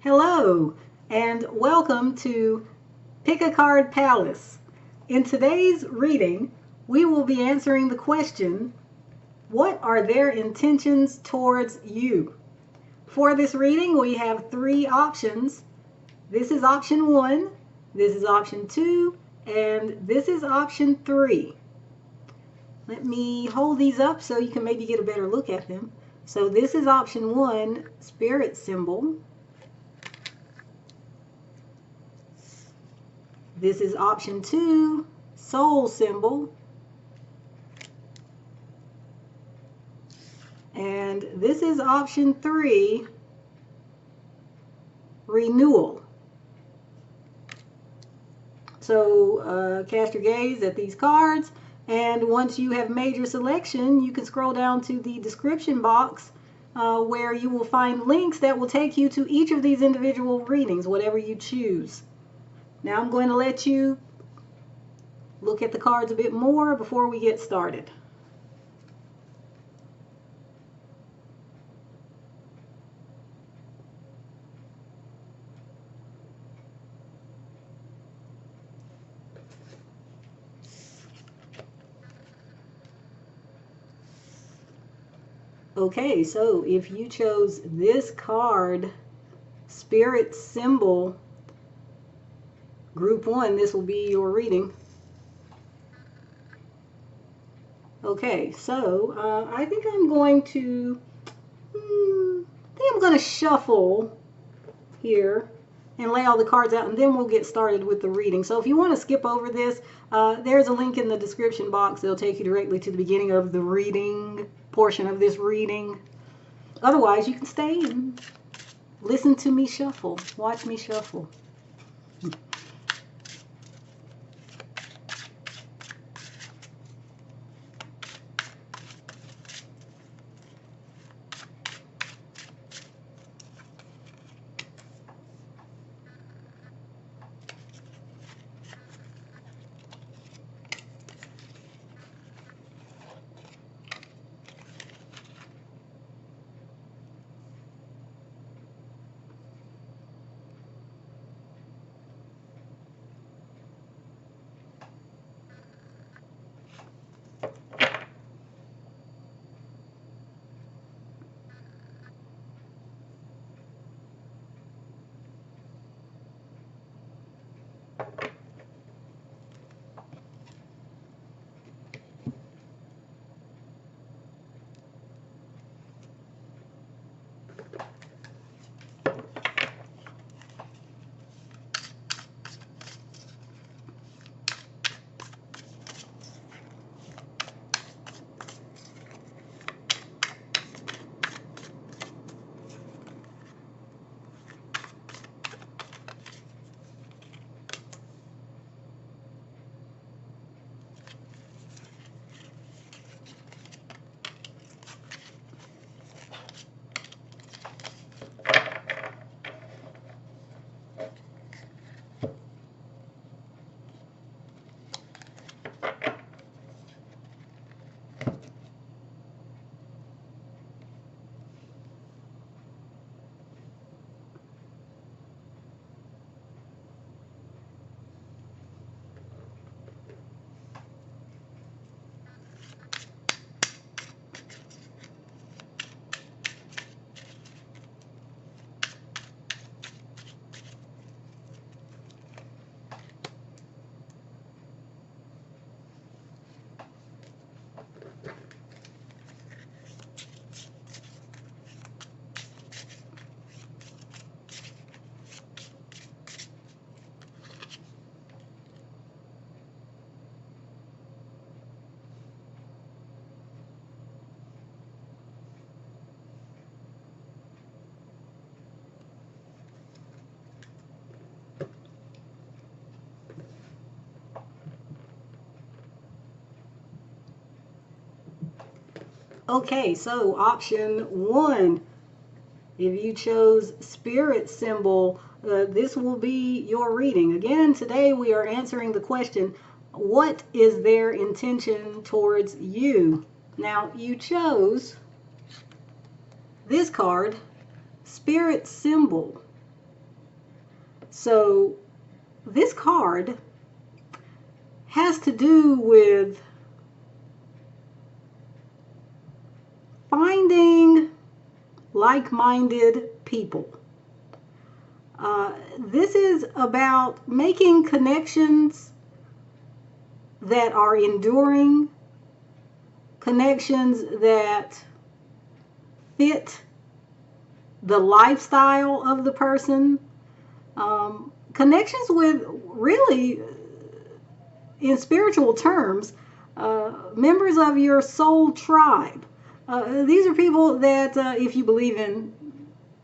Hello, and welcome to Pick a Card Palace. In today's reading, we will be answering the question, what are their intentions towards you? For this reading, we have three options. This is option 1, this is option 2, and this is option 3. Let me hold these up so you can maybe get a better look at them. So this is option 1, spirit symbol. This is option 2, soul symbol. And this is option 3, renewal. So cast your gaze at these cards, and once you have made your selection, you can scroll down to the description box where you will find links that will take you to each of these individual readings, whatever you choose. Now I'm going to let you look at the cards a bit more before we get started. Okay, so if you chose this card, Spirit Symbol, Group 1, this will be your reading. Okay, so I think I'm going to shuffle here and lay all the cards out, and then we'll get started with the reading. So if you want to skip over this, there's a link in the description box. It'll take you directly to the beginning of the reading portion of this reading. Otherwise, you can stay and listen to me shuffle. Watch me shuffle. Okay, so option 1, if you chose Spirit Symbol, this will be your reading. Again, today we are answering the question, what is their intention towards you? Now, you chose this card, Spirit Symbol. So this card has to do with finding like-minded people. This is about making connections that are enduring, connections that fit the lifestyle of the person, connections with really, in spiritual terms, members of your soul tribe. These are people that, if you believe in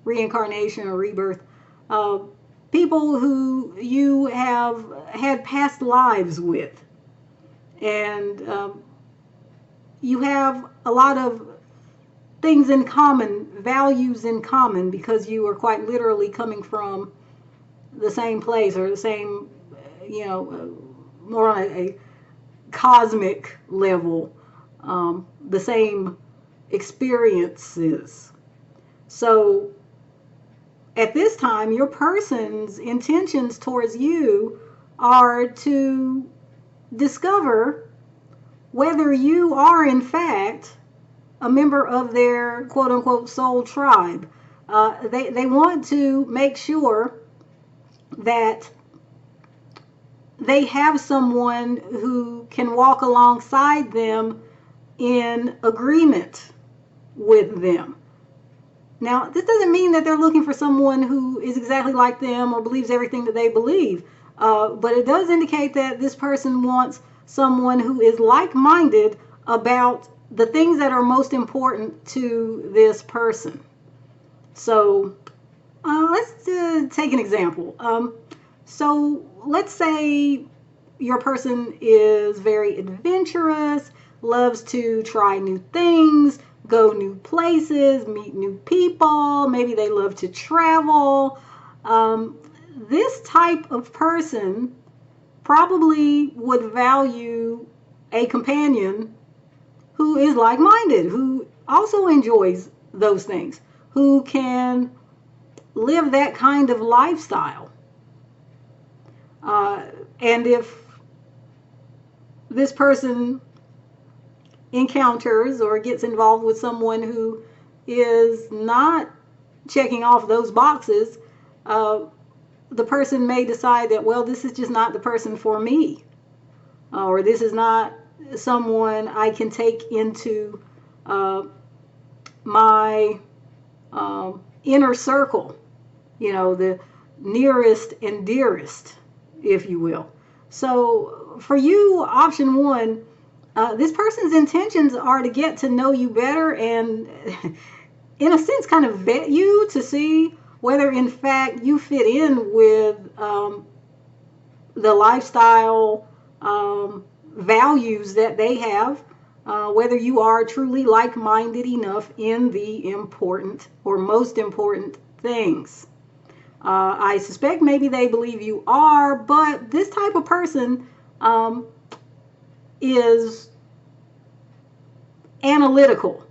reincarnation or rebirth, people who you have had past lives with. And you have a lot of things in common, values in common, because you are quite literally coming from the same place, or the same, more on a cosmic level, the same experiences. So at this time, your person's intentions towards you are to discover whether you are in fact a member of their quote unquote soul tribe. They want to make sure that they have someone who can walk alongside them in agreement with them. Now, this doesn't mean that they're looking for someone who is exactly like them or believes everything that they believe, but it does indicate that this person wants someone who is like-minded about the things that are most important to this person. So let's take an example. So let's say your person is very adventurous, loves to try new things, go new places, meet new people. Maybe they love to travel. This type of person probably would value a companion who is like-minded, who also enjoys those things, who can live that kind of lifestyle. And if this person encounters or gets involved with someone who is not checking off those boxes, the person may decide that, well, this is just not the person for me, or this is not someone I can take into my inner circle, the nearest and dearest, if you will. So for you, option one, this person's intentions are to get to know you better and, in a sense, kind of vet you to see whether, in fact, you fit in with the lifestyle values that they have, whether you are truly like-minded enough in the important or most important things. I suspect maybe they believe you are, but this type of person is analytical,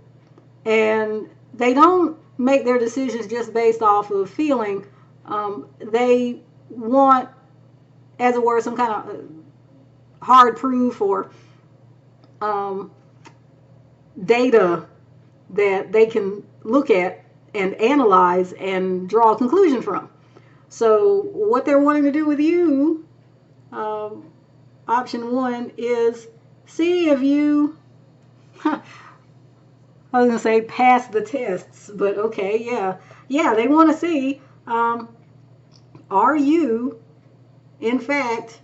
and they don't make their decisions just based off of feeling. They want, as it were, some kind of hard proof or data that they can look at and analyze and draw a conclusion from. So what they're wanting to do with you, option one, is see if you, I was going to say pass the tests, but okay, yeah, they want to see, are you, in fact,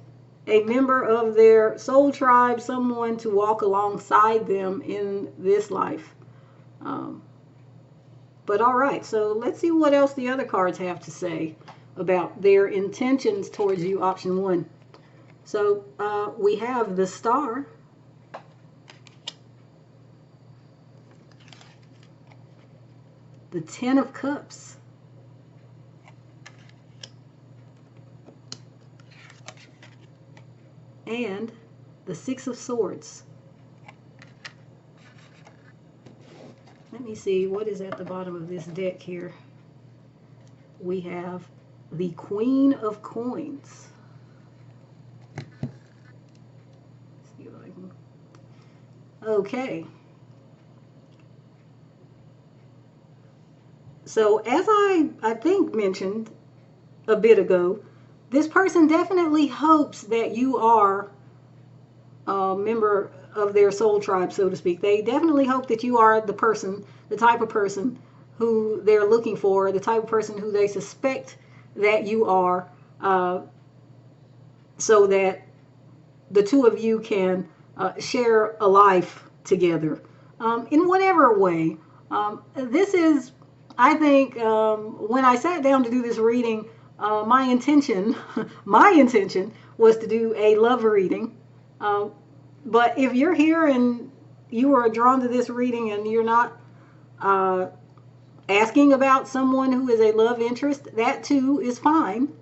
a member of their soul tribe, someone to walk alongside them in this life. But all right, so let's see what else the other cards have to say about their intentions towards you, option one. So we have the Star, the Ten of Cups, and the Six of Swords. Let me see what is at the bottom of this deck here. We have the Queen of Coins. See if I can. Okay. So as I think mentioned a bit ago, this person definitely hopes that you are a member of their soul tribe, so to speak. They definitely hope that you are the person, the type of person who they're looking for, the type of person who they suspect that you are, so that the two of you can share a life together in whatever way. This is, I think, when I sat down to do this reading, my intention, my intention was to do a love reading. But if you're here and you are drawn to this reading and you're not asking about someone who is a love interest, that too is fine.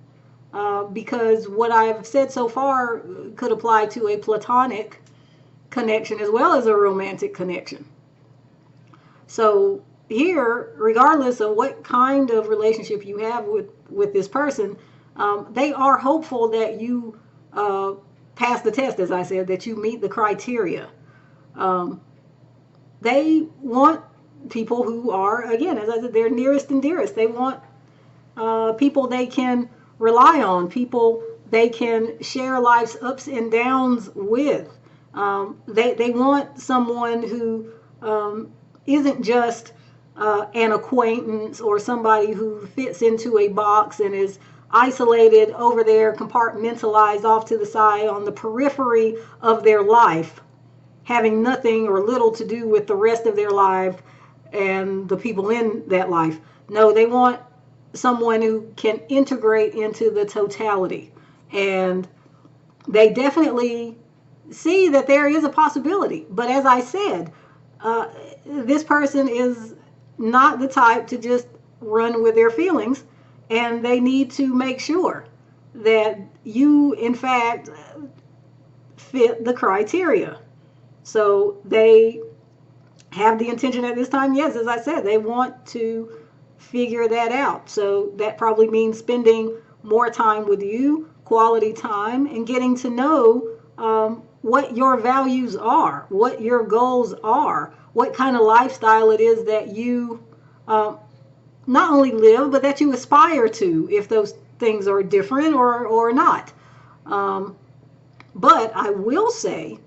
Because what I've said so far could apply to a platonic connection as well as a romantic connection. So here, regardless of what kind of relationship you have with this person, they are hopeful that you pass the test, as I said, that you meet the criteria. They want people who are, again, as I said, their nearest and dearest. They want people they can rely on, people they can share life's ups and downs with. They want someone who isn't just an acquaintance or somebody who fits into a box and is isolated over there, compartmentalized off to the side on the periphery of their life, having nothing or little to do with the rest of their life and the people in that life. No, they want someone who can integrate into the totality. And they definitely see that there is a possibility. But as I said, this person is not the type to just run with their feelings, and they need to make sure that you, in fact, fit the criteria. So they have the intention at this time, yes, as I said, they want to figure that out. So that probably means spending more time with you, quality time, and getting to know what your values are, what your goals are, what kind of lifestyle it is that you not only live, but that you aspire to, if those things are different or not. But I will say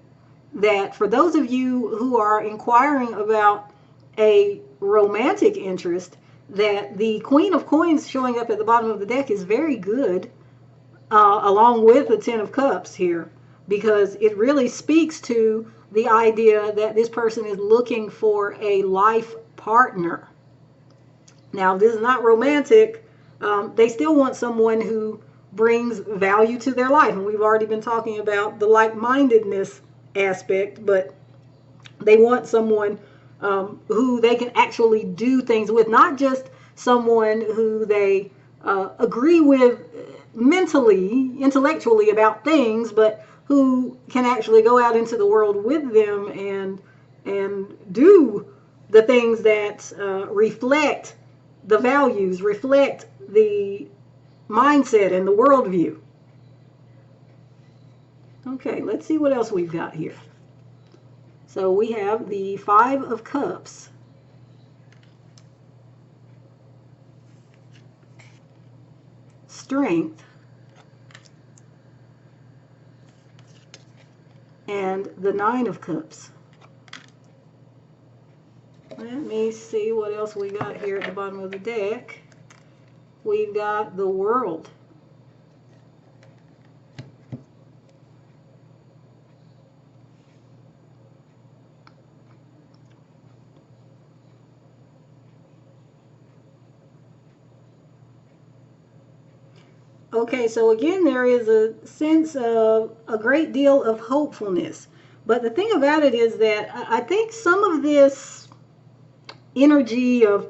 that for those of you who are inquiring about a romantic interest, that the Queen of Coins showing up at the bottom of the deck is very good, along with the Ten of Cups here, because it really speaks to the idea that this person is looking for a life partner. Now, this is not romantic. They still want someone who brings value to their life. And we've already been talking about the like-mindedness aspect, but they want someone who they can actually do things with, not just someone who they agree with mentally, intellectually about things, but who can actually go out into the world with them and do the things that reflect the values, reflect the mindset and the worldview. Okay, let's see what else we've got here. So we have the Five of Cups. Strength. And the Nine of Cups. Let me see what else we got here at the bottom of the deck. We've got the World. Okay, so again, there is a sense of a great deal of hopefulness. But the thing about it is that I think some of this energy of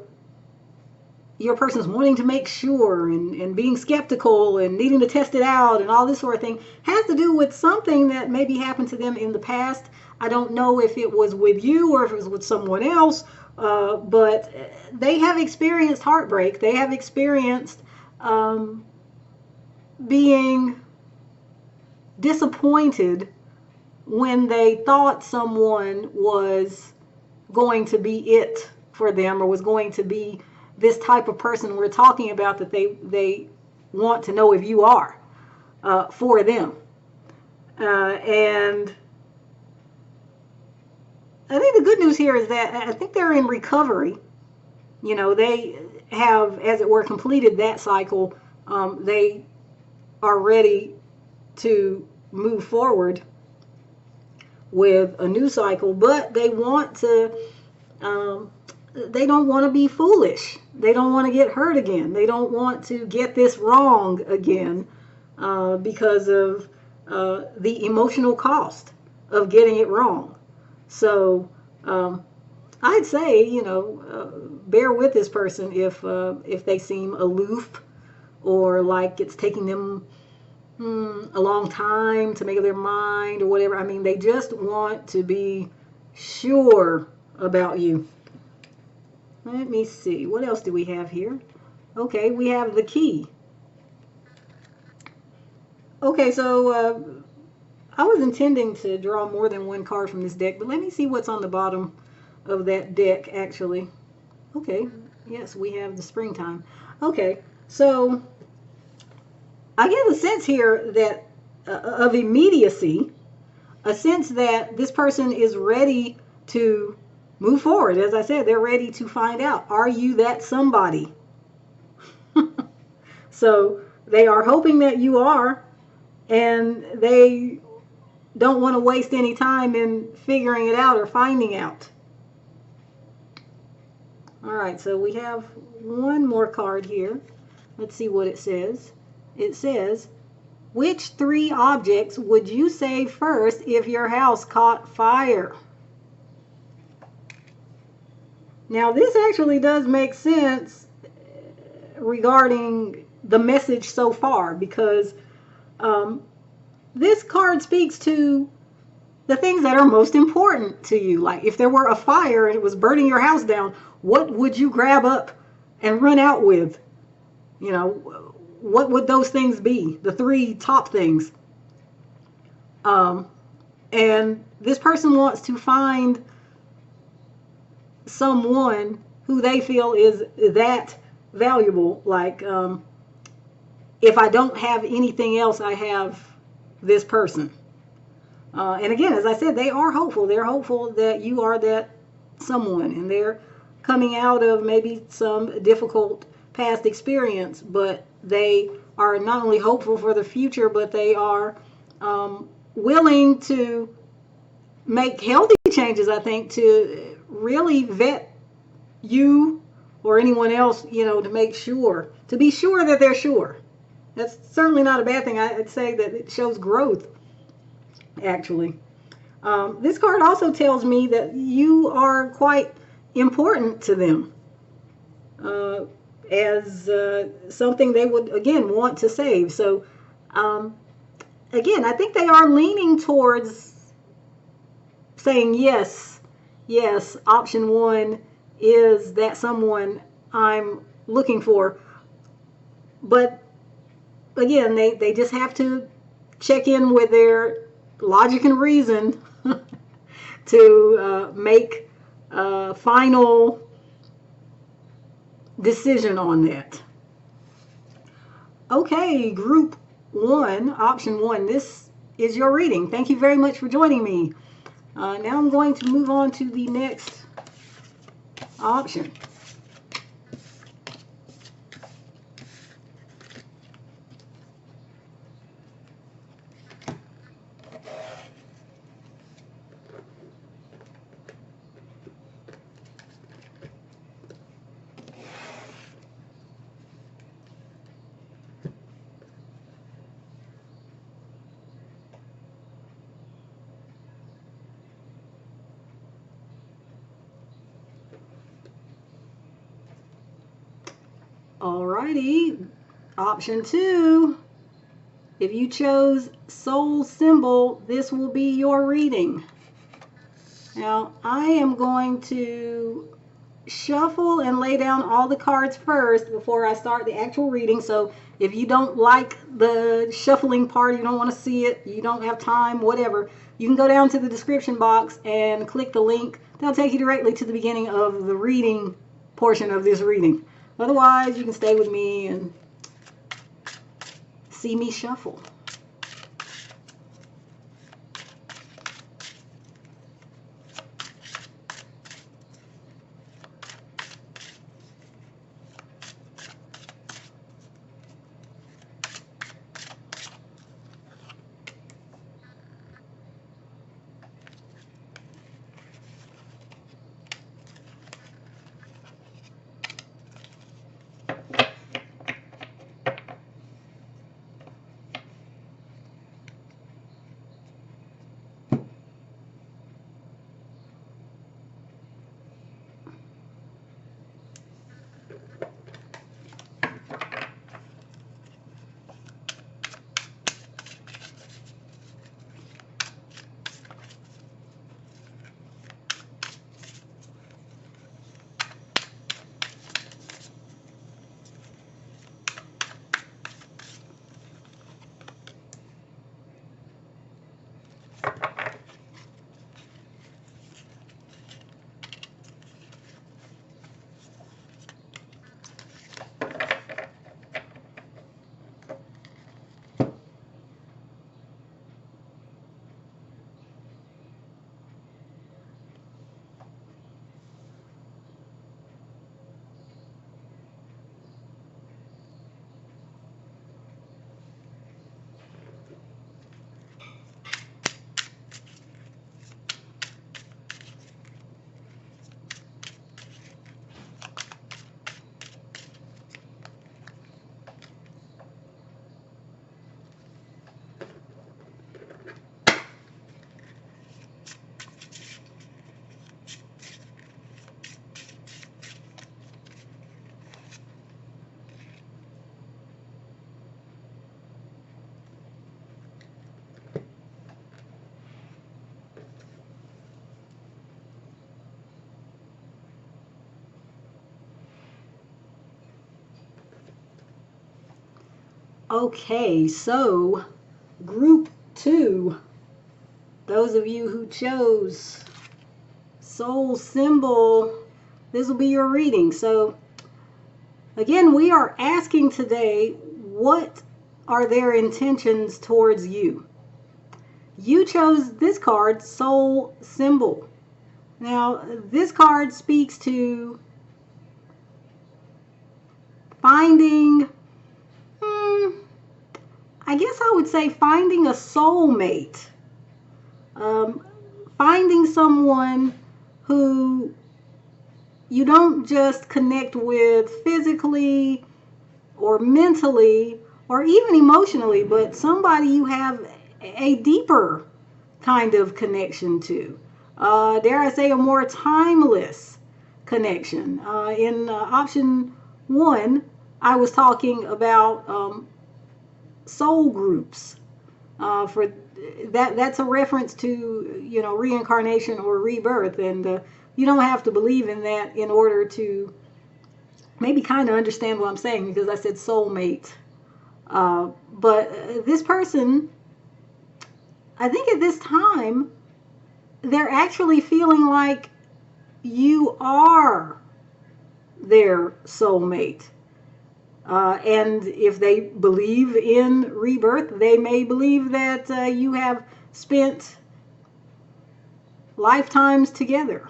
your person's wanting to make sure and being skeptical and needing to test it out and all this sort of thing has to do with something that maybe happened to them in the past. I don't know if it was with you or if it was with someone else, but they have experienced heartbreak. They have experienced being disappointed when they thought someone was going to be it for them, or was going to be this type of person we're talking about that they want to know if you are for them. And I think the good news here is that I think they're in recovery. You know, they have, as it were, completed that cycle. They are ready to move forward with a new cycle, but they want to, they don't want to be foolish. They don't want to get hurt again. They don't want to get this wrong again because of the emotional cost of getting it wrong. So I'd say, you know, bear with this person if they seem aloof, or like it's taking them a long time to make up their mind or whatever. I mean, they just want to be sure about you. Let me see. What else do we have here? Okay, we have the key. Okay, so I was intending to draw more than one card from this deck, but let me see what's on the bottom of that deck, actually. Okay, yes, we have the springtime. Okay, so I get a sense here that of immediacy, a sense that this person is ready to move forward. As I said, they're ready to find out, are you that somebody? So they are hoping that you are, and they don't want to waste any time in figuring it out or finding out. All right, so we have one more card here. Let's see what it says. It says, which 3 objects would you save first if your house caught fire? Now, this actually does make sense regarding the message so far, because this card speaks to the things that are most important to you. Like if there were a fire and it was burning your house down, what would you grab up and run out with? You know, what would those things be? The 3 top things. And this person wants to find someone who they feel is that valuable. Like, if I don't have anything else, I have this person. And again, as I said, they are hopeful. They're hopeful that you are that someone, and they're coming out of maybe some difficult past experience, but they are not only hopeful for the future, but they are willing to make healthy changes, I think, to really vet you or anyone else, you know, to make sure, to be sure that they're sure. That's certainly not a bad thing. I'd say that it shows growth, actually. This card also tells me that you are quite important to them, as something they would, again, want to save. So, again, I think they are leaning towards saying yes, yes, option 1 is that someone I'm looking for. But again, they just have to check in with their logic and reason to make a final decision on that. Okay, group 1, option 1, this is your reading. Thank you very much for joining me. Now I'm going to move on to the next option. Alrighty, option 2. If you chose soul symbol, this will be your reading. Now, I am going to shuffle and lay down all the cards first before I start the actual reading. So if you don't like the shuffling part, you don't want to see it, you don't have time, whatever, you can go down to the description box and click the link. That'll take you directly to the beginning of the reading portion of this reading. Otherwise, you can stay with me and see me shuffle. Okay, so group 2, those of you who chose soul symbol, this will be your reading. So again, we are asking today, what are their intentions towards you? You chose this card, soul symbol. Now, this card speaks to finding, I guess I would say finding a soulmate. Finding someone who you don't just connect with physically or mentally or even emotionally, but somebody you have a deeper kind of connection to. Dare I say, a more timeless connection. In option 1, I was talking about soul groups. For that's a reference to reincarnation or rebirth, and you don't have to believe in that in order to maybe kind of understand what I'm saying, because I said soulmate. But this person, I think at this time, they're actually feeling like you are their soulmate. And if they believe in rebirth, they may believe that you have spent lifetimes together.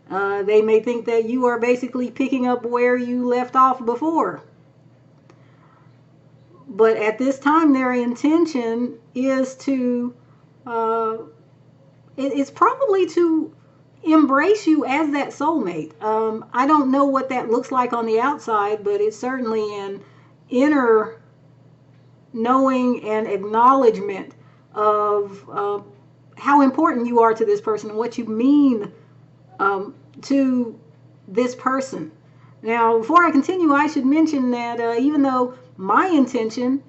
They may think that you are basically picking up where you left off before. But at this time, their intention is to, it's probably to embrace you as that soulmate. I don't know what that looks like on the outside, but it's certainly an inner knowing and acknowledgement of how important you are to this person and what you mean to this person. Now, before I continue, I should mention that even though my intention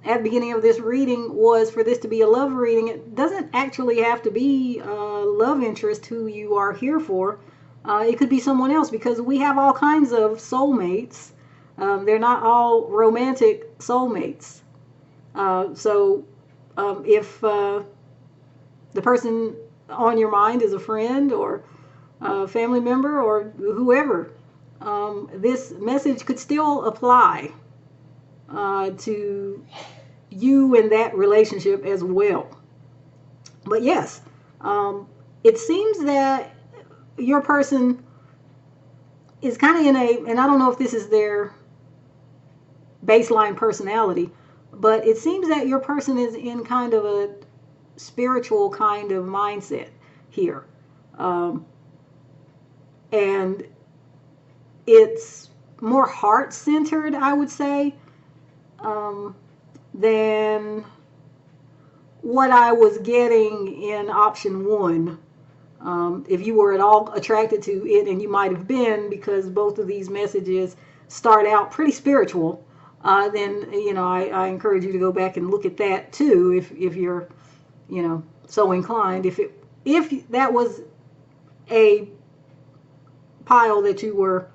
at the beginning of this reading was for this to be a love reading, it doesn't actually have to be a love interest who you are here for. It could be someone else, because we have all kinds of soulmates. They're not all romantic soulmates. If the person on your mind is a friend or a family member or whoever, this message could still apply to you and that relationship as well. But yes, it seems that your person is kind of in a, and I don't know if this is their baseline personality, but it seems that your person is in kind of a spiritual kind of mindset here. And it's more heart-centered, I would say, than what I was getting in option one. If you were at all attracted to it, and you might have been, because both of these messages start out pretty spiritual, then I encourage you to go back and look at that too, if you're so inclined. If that was a pile that you were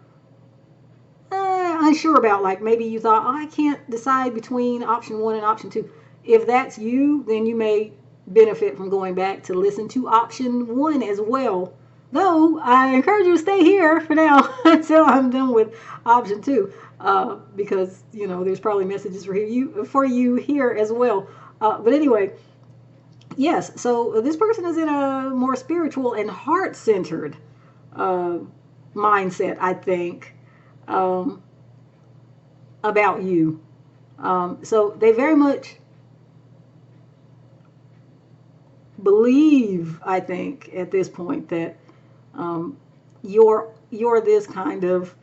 unsure about, like maybe you thought, I can't decide between option one and option two. If that's you, then you may benefit from going back to listen to option one as well. Though I encourage you to stay here for now until I'm done with option two, because there's probably messages for you here as well. But anyway, yes. So this person is in a more spiritual and heart-centered mindset, I think, about you. So they very much believe, I think, at this point, that you're this kind of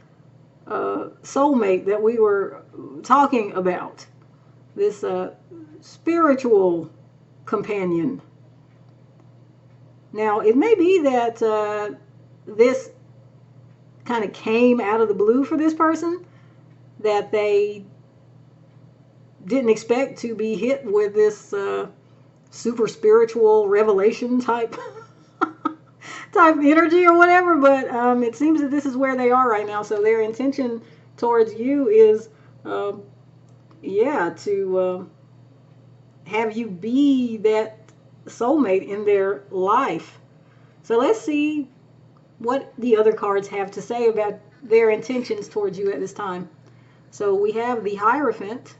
soulmate that we were talking about, this spiritual companion. Now, it may be that this kind of came out of the blue for this person, that they didn't expect to be hit with this super spiritual revelation type energy or whatever, but it seems that this is where they are right now. So their intention towards you is to have you be that soulmate in their life. So let's see what the other cards have to say about their intentions towards you at this time. So we have the Hierophant,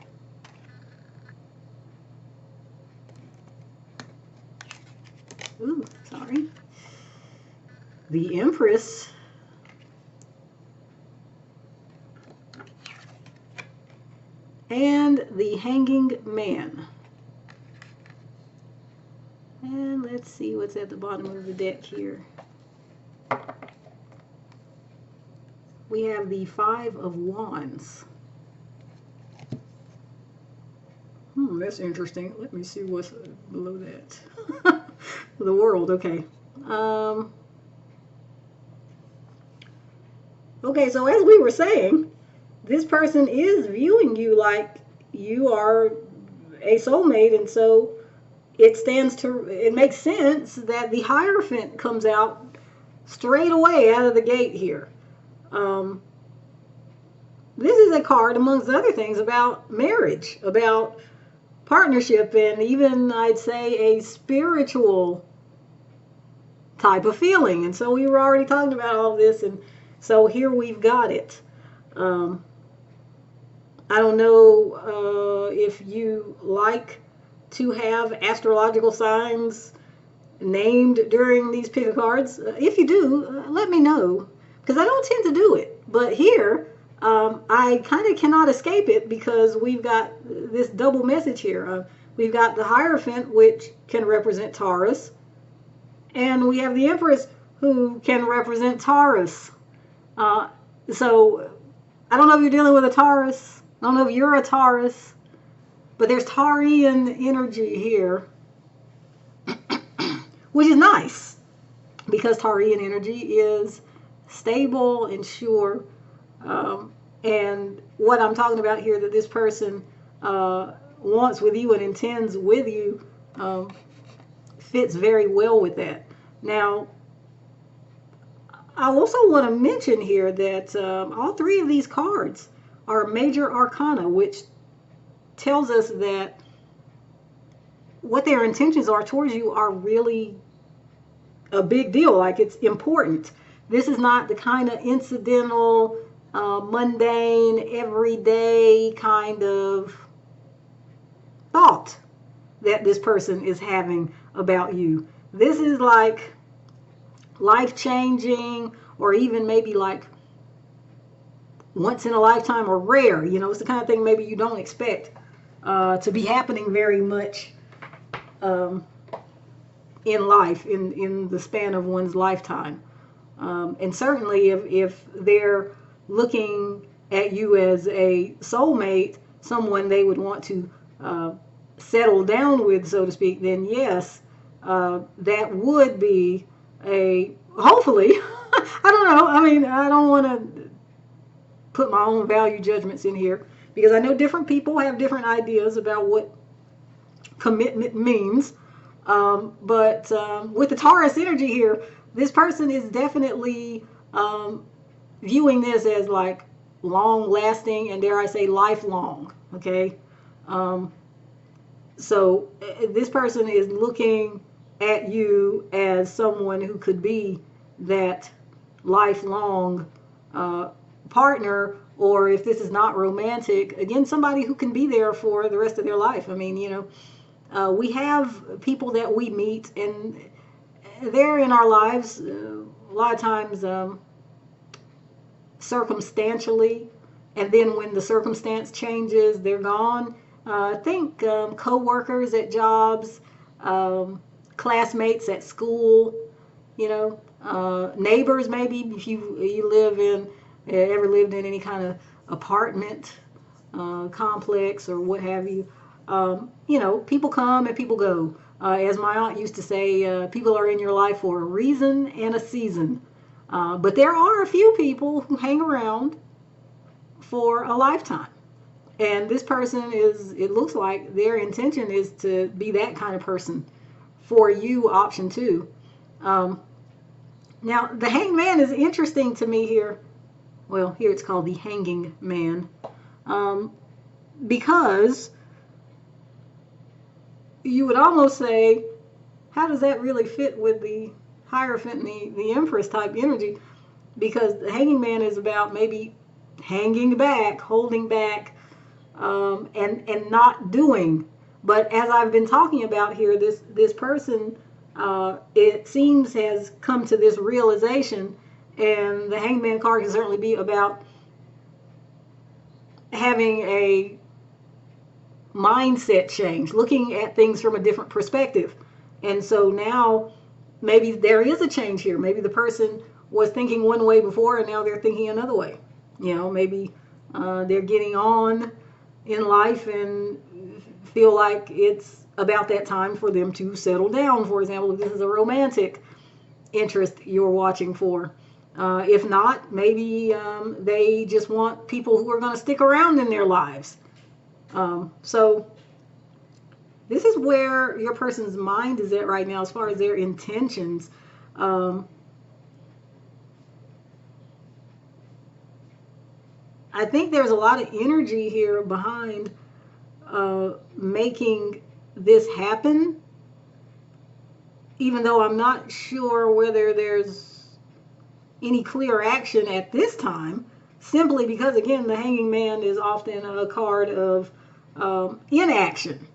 the Empress, and the Hanging Man. And let's see what's at the bottom of the deck here. We have the Five of Wands. That's interesting. Let me see what's below that. The World, okay. Okay, so as we were saying, this person is viewing you like you are a soulmate, and so it makes sense that the Hierophant comes out straight away out of the gate here. This is a card, amongst other things, about marriage, about partnership, and even, I'd say, a spiritual type of feeling. And so we were already talking about all this, and so here we've got it. I don't know if you like to have astrological signs named during these pick of cards. If you do, let me know, because I don't tend to do it. But here, I kind of cannot escape it, because we've got this double message here. We've got the Hierophant, which can represent Taurus, and we have the Empress, who can represent Taurus. So I don't know if you're dealing with a Taurus. I don't know if you're a Taurus, but there's Taurian energy here, which is nice, because Taurian energy is stable and sure. And what I'm talking about here, that this person wants with you and intends with you, fits very well with that. Now, I also want to mention here that all three of these cards are major arcana, which tells us that what their intentions are towards you are really a big deal. Like, it's important. This is not the kind of incidental, mundane, everyday kind of thought that this person is having about you. This is like life changing, or even maybe like once in a lifetime, or rare. You know, it's the kind of thing maybe you don't expect to be happening very much in life, in the span of one's lifetime. And certainly if they're looking at you as a soulmate, someone they would want to settle down with, so to speak, then yes, that would be a, hopefully, I don't know, I mean, I don't want to put my own value judgments in here, because I know different people have different ideas about what commitment means. But with the Taurus energy here, this person is definitely viewing this as like long lasting, and dare I say lifelong. Okay. So this person is looking at you as someone who could be that lifelong partner, or if this is not romantic, again, somebody who can be there for the rest of their life. I mean, you know, we have people that we meet, and they're in our lives a lot of times circumstantially, and then when the circumstance changes, they're gone. Think co-workers at jobs, classmates at school, you know, neighbors maybe, if you live in, ever lived in any kind of apartment complex or what have you. You know, people come and people go. As my aunt used to say, people are in your life for a reason and a season. But there are a few people who hang around for a lifetime. And this person is, it looks like their intention is to be that kind of person for you, option two. Now, the hanged man is interesting to me here. Well, here it's called the hanging man. Because you would almost say, how does that really fit with the Hierophant and the Empress type energy? Because the hanging man is about maybe hanging back, holding back, and not doing. But as I've been talking about here, this person, it seems, has come to this realization, and the hangman card can certainly be about having a mindset change, looking at things from a different perspective. And so now maybe there is a change here. Maybe the person was thinking one way before, and now they're thinking another way. You know, maybe they're getting on in life and feel like it's about that time for them to settle down. For example, if this is a romantic interest you're watching for. If not, maybe they just want people who are going to stick around in their lives. So this is where your person's mind is at right now as far as their intentions. I think there's a lot of energy here behind making this happen, even though I'm not sure whether there's any clear action at this time, simply because, again, the hanging man is often a card of inaction.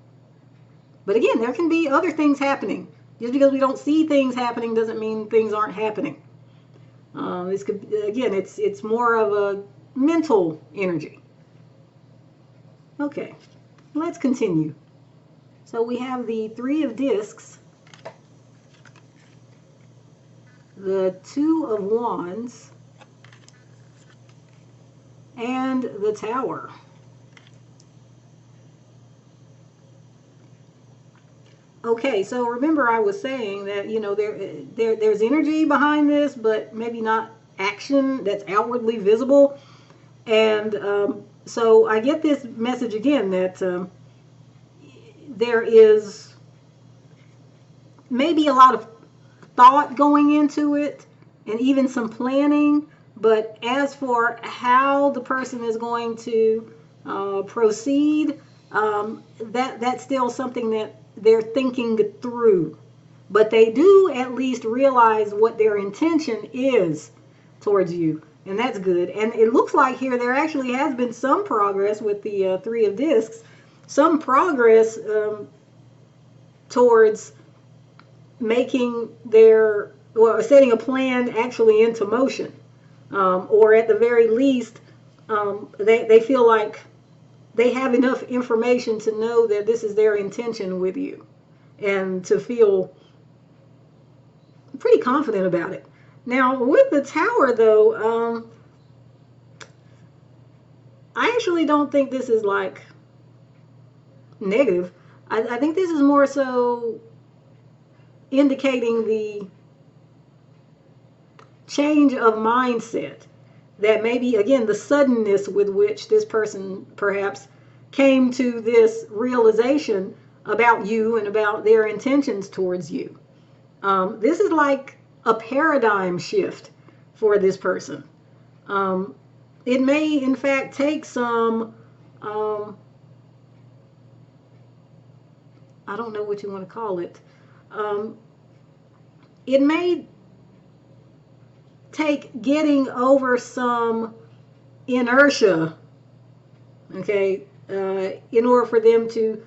But again, there can be other things happening. Just because we don't see things happening doesn't mean things aren't happening. This could, again, it's more of a mental energy. Okay, let's continue. So we have the Three of Discs, the Two of Wands, and the Tower. Okay, so remember I was saying that, you know, there's energy behind this, but maybe not action that's outwardly visible. And so I get this message again that there is maybe a lot of thought going into it, and even some planning. But as for how the person is going to proceed, that's still something that they're thinking through. But they do at least realize what their intention is towards you, and that's good. And it looks like here there actually has been some progress with the Three of Discs, some progress towards making setting a plan actually into motion, or at the very least, they feel like they have enough information to know that this is their intention with you, and to feel pretty confident about it. Now, with the Tower, though, I actually don't think this is like negative. I think this is more so indicating the change of mindset, that maybe, again, the suddenness with which this person perhaps came to this realization about you and about their intentions towards you. This is like a paradigm shift for this person. It may, in fact, take some, I don't know what you want to call it. It may take getting over some inertia, okay, in order for them to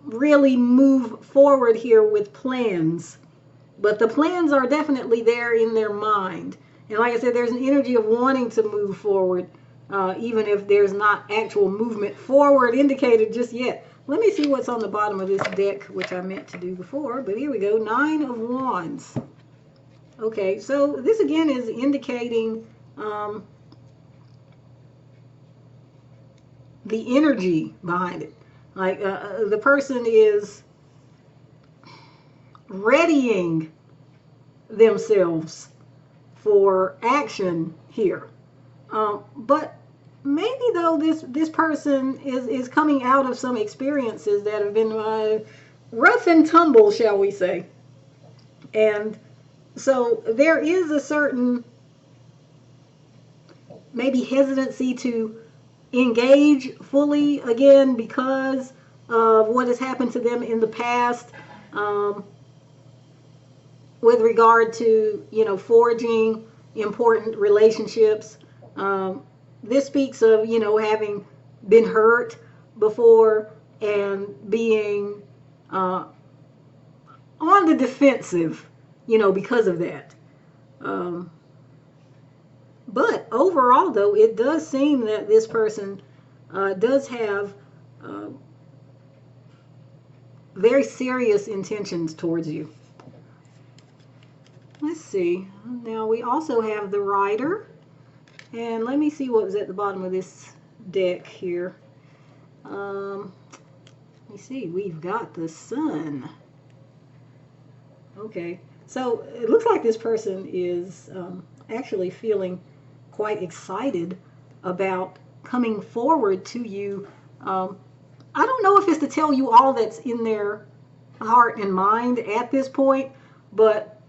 really move forward here with plans. But the plans are definitely there in their mind. And like I said, there's an energy of wanting to move forward, even if there's not actual movement forward indicated just yet. Let me see what's on the bottom of this deck, which I meant to do before, but here we go, 9 of Wands. Okay, so this again is indicating the energy behind it. Like the person is readying themselves for action here. But maybe though this person is coming out of some experiences that have been rough and tumble, shall we say. And so there is a certain maybe hesitancy to engage fully again because of what has happened to them in the past, with regard to, forging important relationships. This speaks of, having been hurt before and being on the defensive, because of that. But overall, though, it does seem that this person does have very serious intentions towards you. Let's see. Now we also have the Rider. And let me see what was at the bottom of this deck here. Let me see. We've got the Sun. Okay. So it looks like this person is actually feeling quite excited about coming forward to you. I don't know if it's to tell you all that's in their heart and mind at this point, but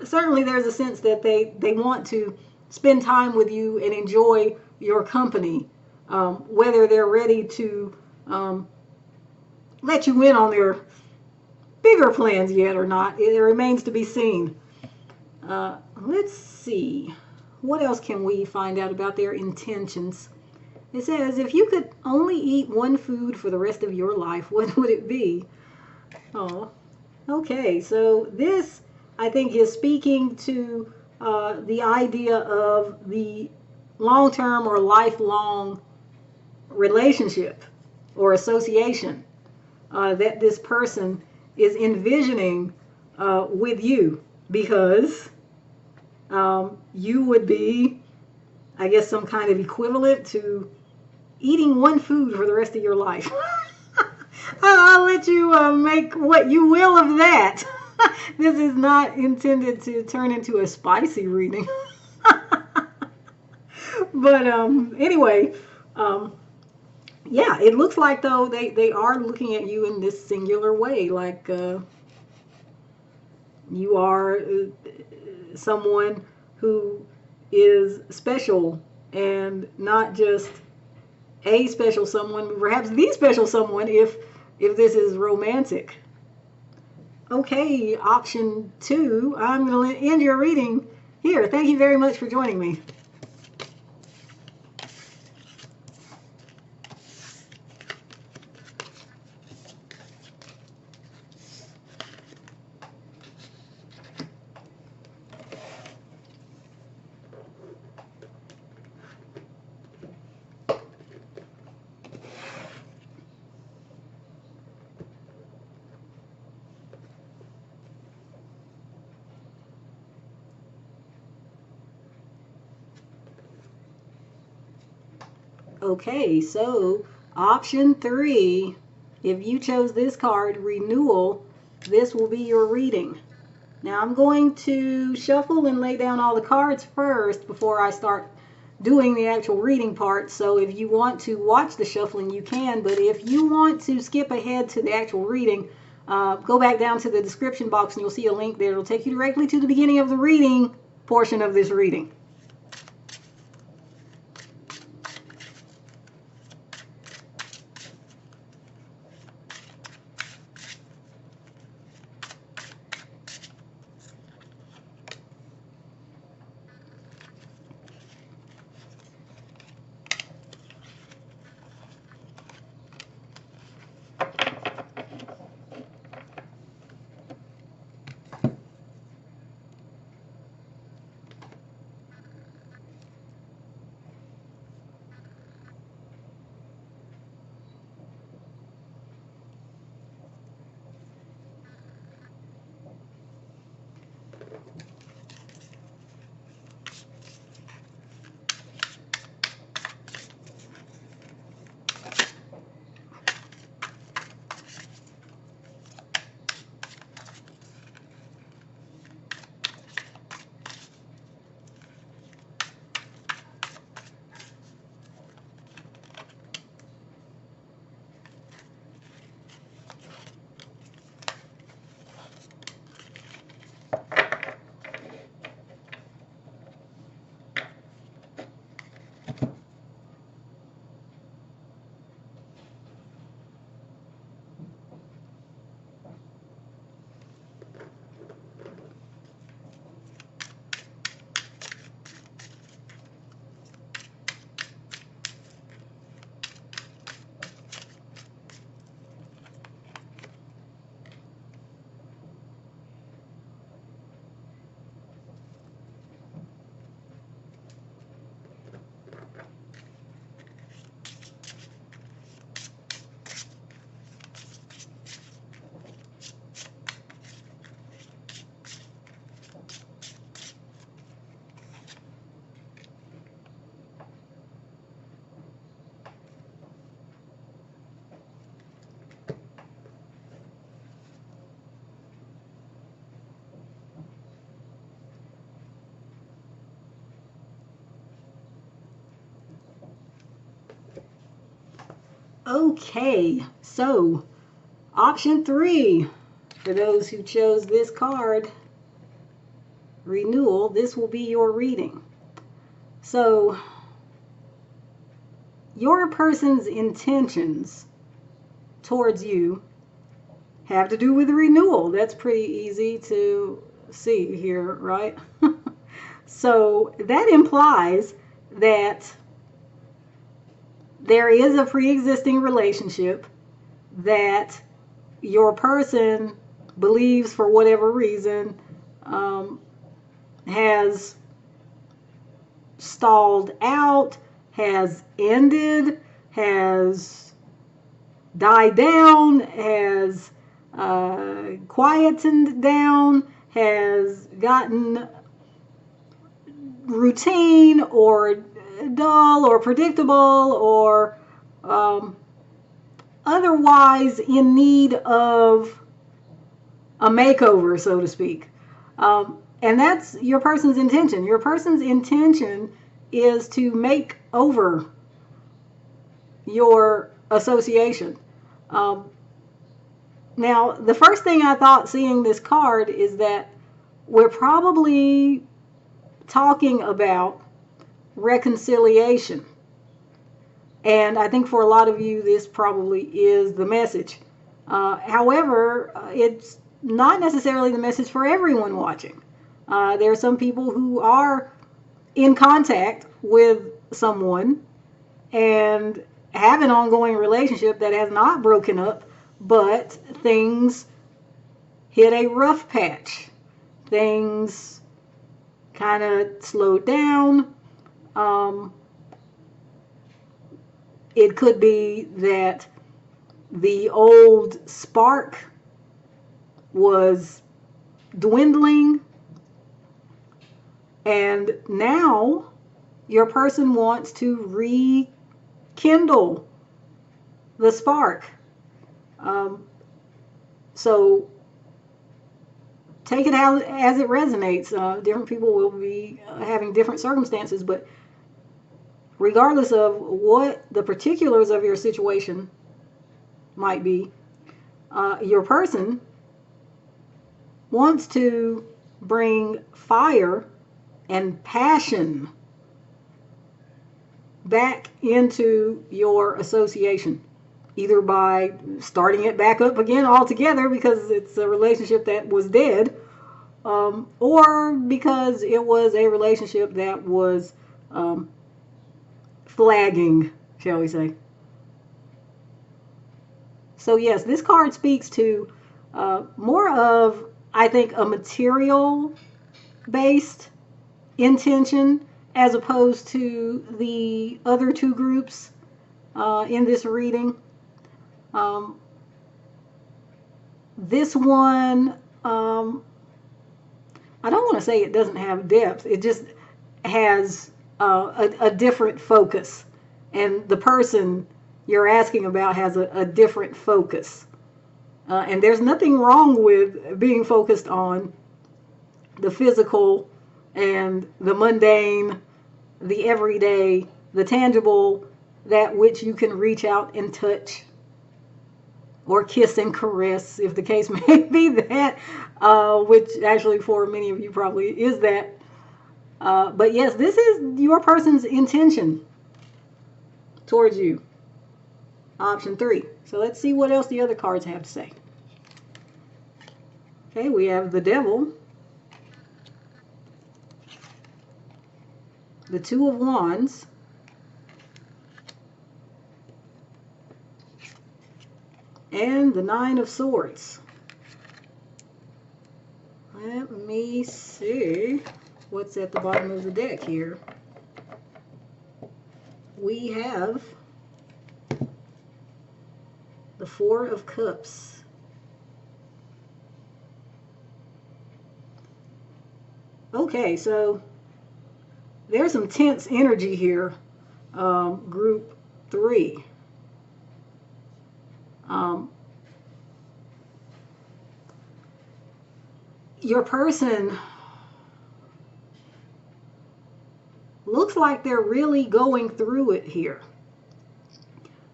certainly there's a sense that they want to spend time with you and enjoy your company. Whether they're ready to let you in on their bigger plans yet or not, it remains to be seen. Let's see. What else can we find out about their intentions? It says, if you could only eat one food for the rest of your life, what would it be? Oh, okay. So this, I think, is speaking to the idea of the long-term or lifelong relationship or association that this person is envisioning with you, because you would be, I guess, some kind of equivalent to eating one food for the rest of your life. I'll let you make what you will of that. This is not intended to turn into a spicy reading. But anyway, yeah, it looks like, though, they are looking at you in this singular way, like you are someone who is special and not just a special someone, perhaps the special someone if this is romantic. Okay, option 2. I'm going to end your reading here. Thank you very much for joining me. Okay, so option 3, if you chose this card, Renewal, this will be your reading. Now I'm going to shuffle and lay down all the cards first before I start doing the actual reading part. So if you want to watch the shuffling, you can, but if you want to skip ahead to the actual reading, go back down to the description box and you'll see a link there. It'll take you directly to the beginning of the reading portion of this reading. Okay, so option 3, for those who chose this card, Renewal, this will be your reading. So, your person's intentions towards you have to do with renewal. That's pretty easy to see here, right? So, that implies that there is a pre-existing relationship that your person believes for whatever reason has stalled out, has ended, has died down, has quietened down, has gotten routine or dull or predictable or otherwise in need of a makeover, so to speak. And that's your person's intention. Your person's intention is to make over your association. Now, the first thing I thought seeing this card is that we're probably talking about reconciliation. And I think for a lot of you, this probably is the message. However, it's not necessarily the message for everyone watching. There are some people who are in contact with someone and have an ongoing relationship that has not broken up, but things hit a rough patch. Things kind of slowed down. It could be that the old spark was dwindling, and now your person wants to rekindle the spark. So take it out as it resonates. Different people will be having different circumstances, but regardless of what the particulars of your situation might be, your person wants to bring fire and passion back into your association, either by starting it back up again altogether because it's a relationship that was dead, or because it was a relationship that was flagging, shall we say. So yes, this card speaks to more of, I think, a material-based intention as opposed to the other two groups in this reading. This one, I don't want to say it doesn't have depth. It just has a different focus. And the person you're asking about has a different focus. And there's nothing wrong with being focused on the physical and the mundane, the everyday, the tangible, that which you can reach out and touch or kiss and caress, if the case may be that, which actually for many of you probably is that. But yes, this is your person's intention towards you. Option 3. So let's see what else the other cards have to say. Okay, we have the Devil, the Two of Wands, and the Nine of Swords. Let me see what's at the bottom of the deck here. We have the Four of Cups. Okay, so there's some tense energy here, group 3. Your person looks like they're really going through it here.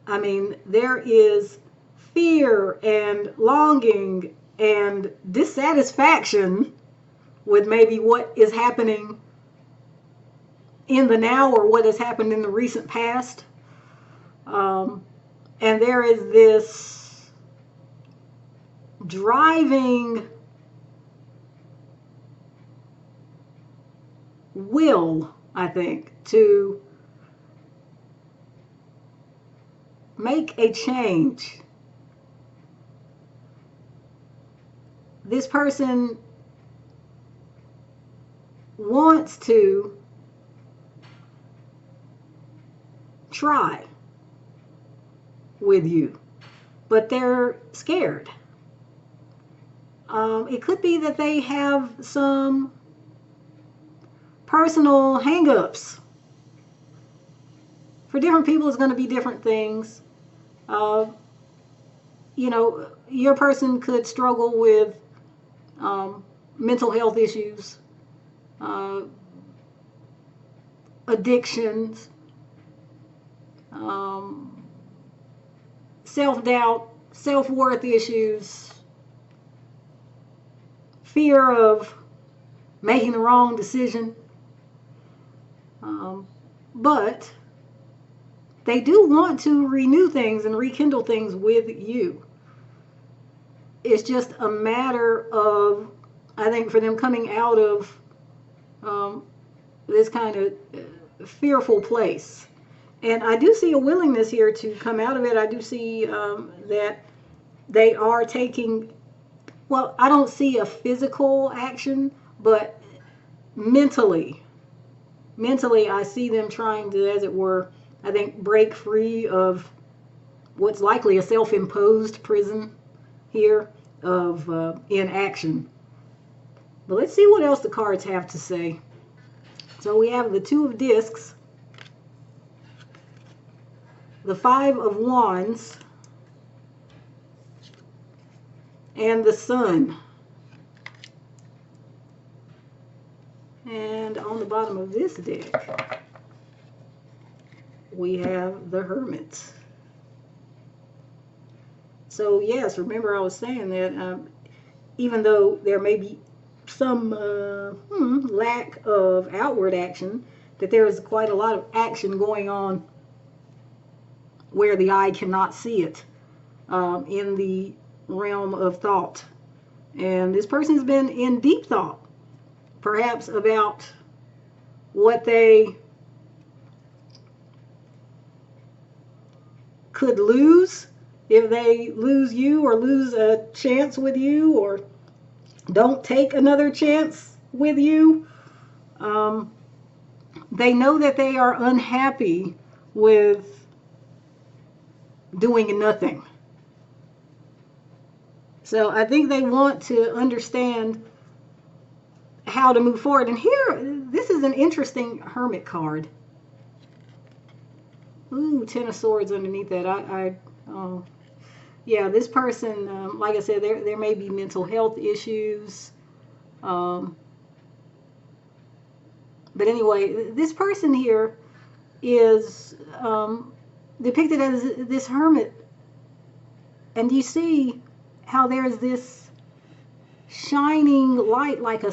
I mean, there is fear and longing and dissatisfaction with maybe what is happening in the now or what has happened in the recent past. And there is this driving will, I think, to make a change. This person wants to try with you, but they're scared. It could be that they have some personal hang-ups. For different people, it's going to be different things. You know, your person could struggle with mental health issues, addictions, self-doubt, self-worth issues, fear of making the wrong decision. But they do want to renew things and rekindle things with you. It's just a matter of, I think, for them coming out of this kind of fearful place. And I do see a willingness here to come out of it. I do see that they are taking, well, I don't see a physical action, but mentally, I see them trying to, as it were, I think, break free of what's likely a self-imposed prison here of inaction. But let's see what else the cards have to say. So we have the Two of Discs, the Five of Wands, and the Sun. And on the bottom of this deck, we have the Hermit. So yes, remember I was saying that even though there may be some lack of outward action, that there is quite a lot of action going on where the eye cannot see it, in the realm of thought. And this person's been in deep thought, perhaps about what they could lose if they lose you, or lose a chance with you, or don't take another chance with you. They know that they are unhappy with doing nothing. So I think they want to understand how to move forward. And here, this is an interesting Hermit card. Ooh, Ten of Swords underneath that. Yeah, this person, like I said, there may be mental health issues. But anyway, this person here is depicted as this hermit. And you see how there's this shining light, like a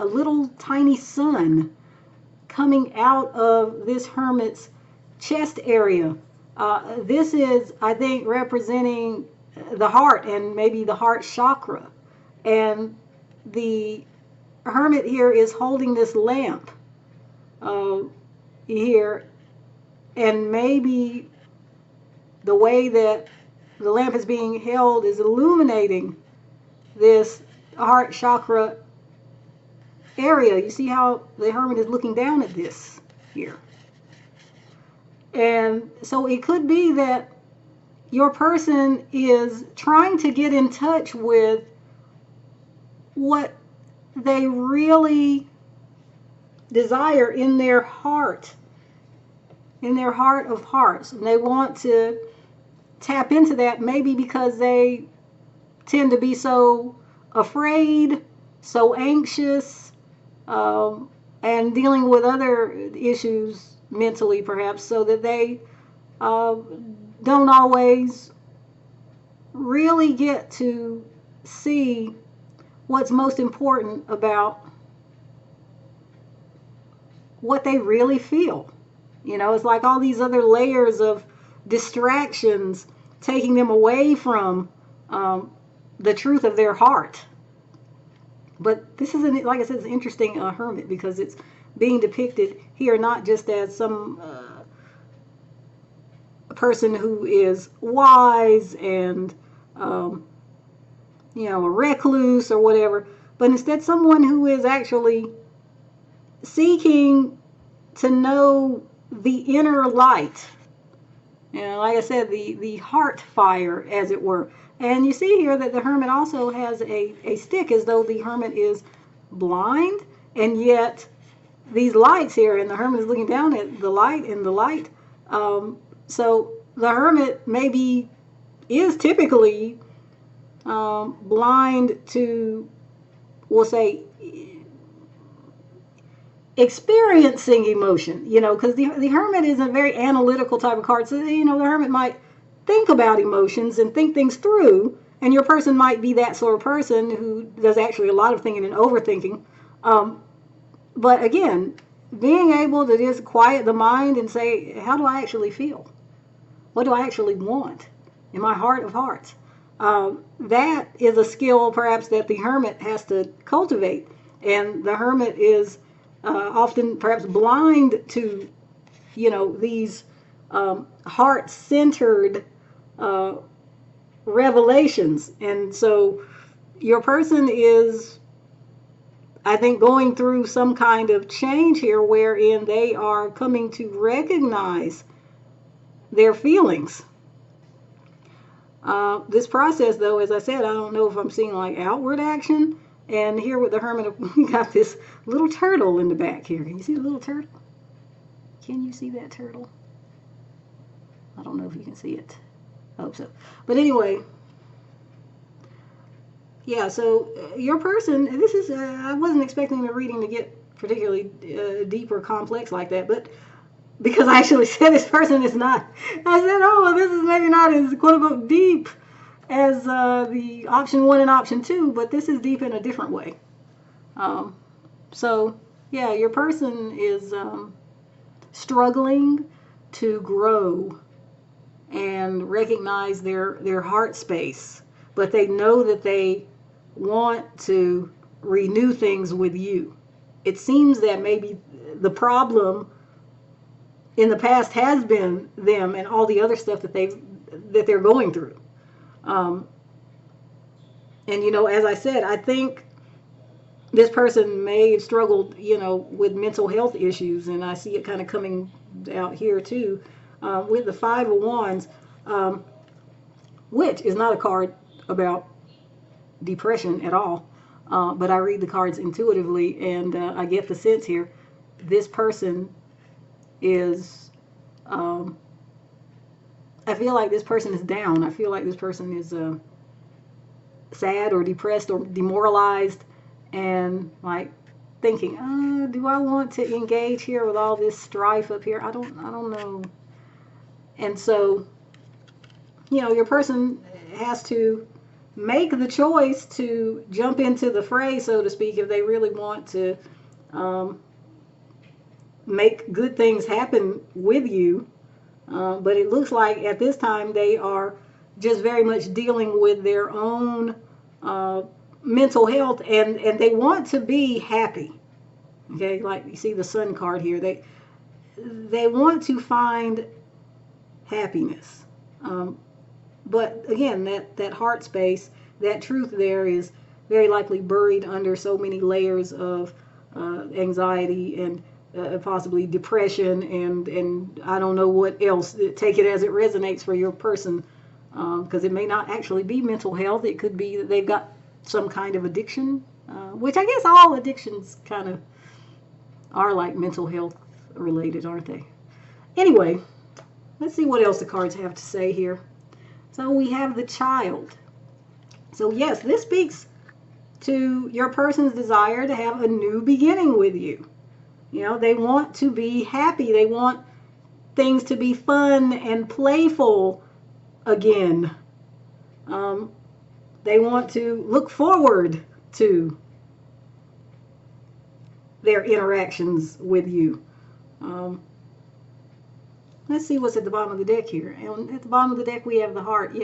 little tiny sun, coming out of this hermit's chest area. This is, I think, representing the heart, and maybe the heart chakra. And the hermit here is holding this lamp here, and maybe the way that the lamp is being held is illuminating this heart chakra area. You see how the hermit is looking down at this here. And so it could be that your person is trying to get in touch with what they really desire in their heart of hearts. And they want to tap into that, maybe because they tend to be so afraid, so anxious, and dealing with other issues mentally, perhaps, so that they don't always really get to see what's most important about what they really feel. You know, it's like all these other layers of distractions taking them away from the truth of their heart. But this is, like I said, it's an interesting hermit, because it's being depicted here not just as some person who is wise and a recluse or whatever, but instead someone who is actually seeking to know the inner light. Like I said, the heart fire, as it were. And you see here that the hermit also has a stick, as though the hermit is blind, and yet these lights here, and the hermit is looking down at the light and the light. So the hermit maybe is typically blind to, we'll say, experiencing emotion, because the hermit is a very analytical type of card. So, the hermit might think about emotions and think things through, and your person might be that sort of person who does actually a lot of thinking and overthinking. But again, being able to just quiet the mind and say, how do I actually feel? What do I actually want in my heart of hearts? That is a skill perhaps that the hermit has to cultivate. And the hermit is often perhaps blind to, these heart-centered uh, revelations. And so your person is, I think, going through some kind of change here wherein they are coming to recognize their feelings. This process, though, as I said, I don't know if I'm seeing like outward action. And here with the hermit, we got this little turtle in the back here. Can you see the little turtle? Can you see that turtle? I don't know if you can see it. I hope so. But anyway, yeah, so your person, this is, I wasn't expecting the reading to get particularly deep or complex like that, but because I actually said this person is not, I said, oh, well, this is maybe not as quote unquote deep as the option 1 and option 2, but this is deep in a different way. So, yeah, your person is struggling to grow and recognize their heart space, but they know that they want to renew things with you. It seems that maybe the problem in the past has been them and all the other stuff that they're going through. And as I said, I think this person may have struggled, with mental health issues, and I see it kind of coming out here too, with the Five of Wands, which is not a card about depression at all. But I read the cards intuitively, and I get the sense here. This person is, I feel like this person is down. I feel like this person is sad or depressed or demoralized, and like thinking, do I want to engage here with all this strife up here? I don't know. And so, your person has to make the choice to jump into the fray, so to speak, if they really want to make good things happen with you. But it looks like at this time they are just very much dealing with their own mental health, and they want to be happy. Okay, like you see the Sun card here. They want to find happiness. But again, that heart space, that truth there is very likely buried under so many layers of anxiety and possibly depression and I don't know what else. Take it as it resonates for your person, because it may not actually be mental health. It could be that they've got some kind of addiction, which I guess all addictions kind of are like mental health related, aren't they? Anyway, let's see what else the cards have to say here. So we have the Child. So yes, this speaks to your person's desire to have a new beginning with you. They want to be happy. They want things to be fun and playful again. They want to look forward to their interactions with you. Let's see what's at the bottom of the deck here. And at the bottom of the deck we have the Heart.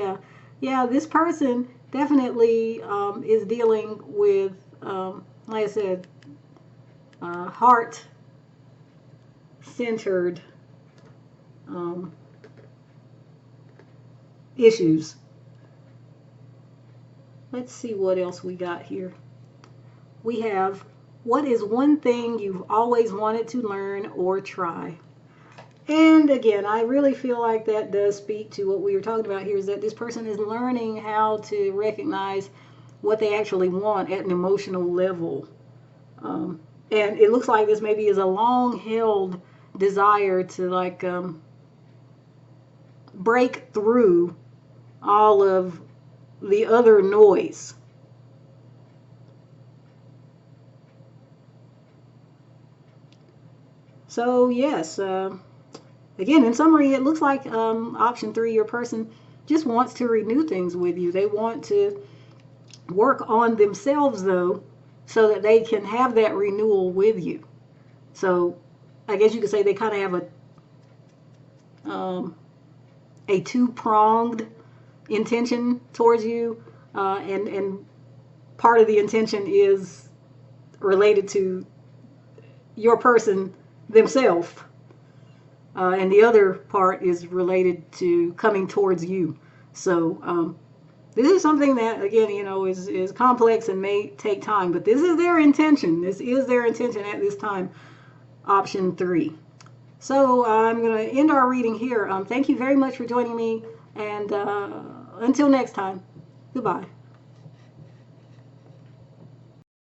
Yeah, this person definitely is dealing with, like I said, heart-centered issues. Let's see what else we got here. We have, what is one thing you've always wanted to learn or try? And again, I really feel like that does speak to what we were talking about here, is that this person is learning how to recognize what they actually want at an emotional level. And it looks like this maybe is a long-held desire to like break through all of the other noise. So yes, again, in summary, it looks like option 3, your person just wants to renew things with you. They want to work on themselves, though, so that they can have that renewal with you. So I guess you could say they kind of have a two-pronged intention towards you, and part of the intention is related to your person themselves, and the other part is related to coming towards you. So this is something that, again, is complex and may take time, but this is their intention. This is their intention at this time. Option 3. So I'm going to end our reading here. Thank you very much for joining me, and until next time, goodbye.